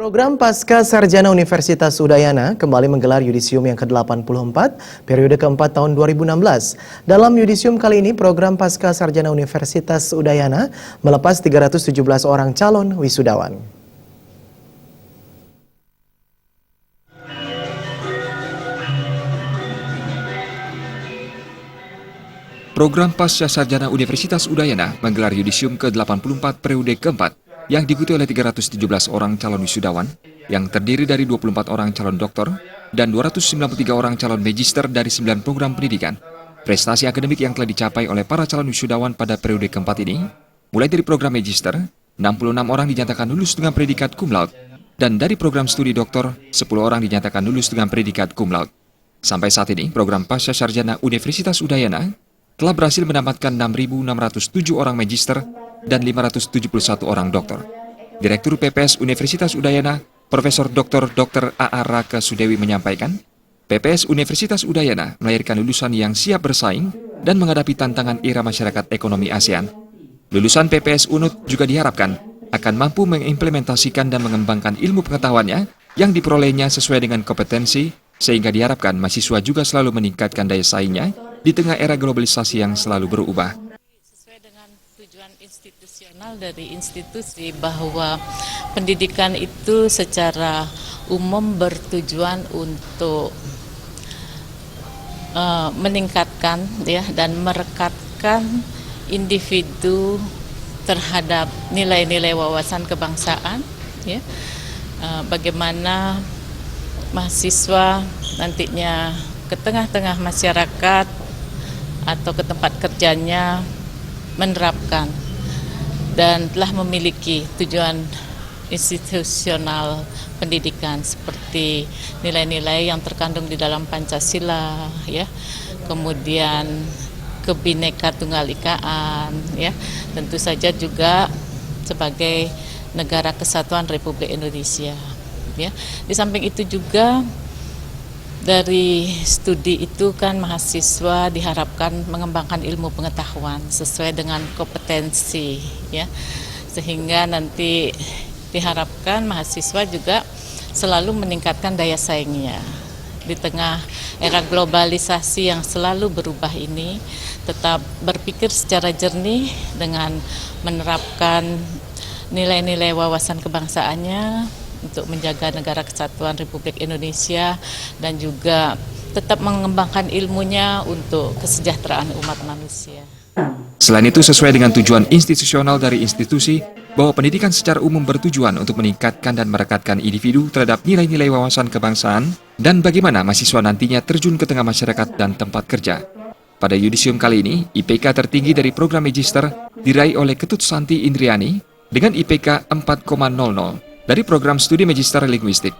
Program Pasca Sarjana Universitas Udayana kembali menggelar yudisium yang ke-84 periode keempat tahun 2016. Dalam yudisium kali ini, program Pasca Sarjana Universitas Udayana melepas 317 orang calon wisudawan. Program Pasca Sarjana Universitas Udayana menggelar yudisium ke-84 periode keempat yang diikuti oleh 317 orang calon wisudawan yang terdiri dari 24 orang calon doktor dan 293 orang calon magister dari 9 program pendidikan. Prestasi akademik yang telah dicapai oleh para calon wisudawan pada periode keempat ini, mulai dari program magister, 66 orang dinyatakan lulus dengan predikat cum laude, dan dari program studi doktor, 10 orang dinyatakan lulus dengan predikat cum laude. Sampai saat ini, program Pasca Sarjana Universitas Udayana telah berhasil mendapatkan 6.607 orang magister dan 571 orang doktor. Direktur PPS Universitas Udayana, Profesor Dr. A.A. Raka Sudewi menyampaikan, PPS Universitas Udayana melahirkan lulusan yang siap bersaing dan menghadapi tantangan era masyarakat ekonomi ASEAN. Lulusan PPS UNUD juga diharapkan akan mampu mengimplementasikan dan mengembangkan ilmu pengetahuannya yang diperolehnya sesuai dengan kompetensi, sehingga diharapkan mahasiswa juga selalu meningkatkan daya saingnya di tengah era globalisasi yang selalu berubah. Sesuai dengan tujuan institusional dari institusi bahwa pendidikan itu secara umum bertujuan untuk meningkatkan dan merekatkan individu terhadap nilai-nilai wawasan kebangsaan, bagaimana mahasiswa nantinya ke tengah-tengah masyarakat atau ke tempat kerjanya menerapkan dan telah memiliki tujuan institusional pendidikan seperti nilai-nilai yang terkandung di dalam Pancasila, kemudian Kebhinneka Tunggal Ikaan, tentu saja juga sebagai negara kesatuan Republik Indonesia. Di samping itu juga dari studi itu kan mahasiswa diharapkan mengembangkan ilmu pengetahuan sesuai dengan kompetensi, sehingga nanti diharapkan mahasiswa juga selalu meningkatkan daya saingnya. Di tengah era globalisasi yang selalu berubah ini, tetap berpikir secara jernih dengan menerapkan nilai-nilai wawasan kebangsaannya untuk menjaga negara kesatuan Republik Indonesia dan juga tetap mengembangkan ilmunya untuk kesejahteraan umat manusia. Selain itu, sesuai dengan tujuan institusional dari institusi, bahwa pendidikan secara umum bertujuan untuk meningkatkan dan merekatkan individu terhadap nilai-nilai wawasan kebangsaan dan bagaimana mahasiswa nantinya terjun ke tengah masyarakat dan tempat kerja. Pada yudisium kali ini, IPK tertinggi dari program magister diraih oleh Ketut Santi Indriani dengan IPK 4,00 dari program studi magister linguistik,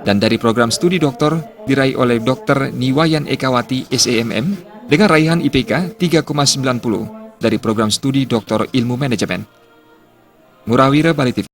dan dari program studi doktor diraih oleh Dr. Niwayan Ekawati SEMM dengan raihan IPK 3,90 dari program studi doktor ilmu manajemen. Murawira, Bali TV.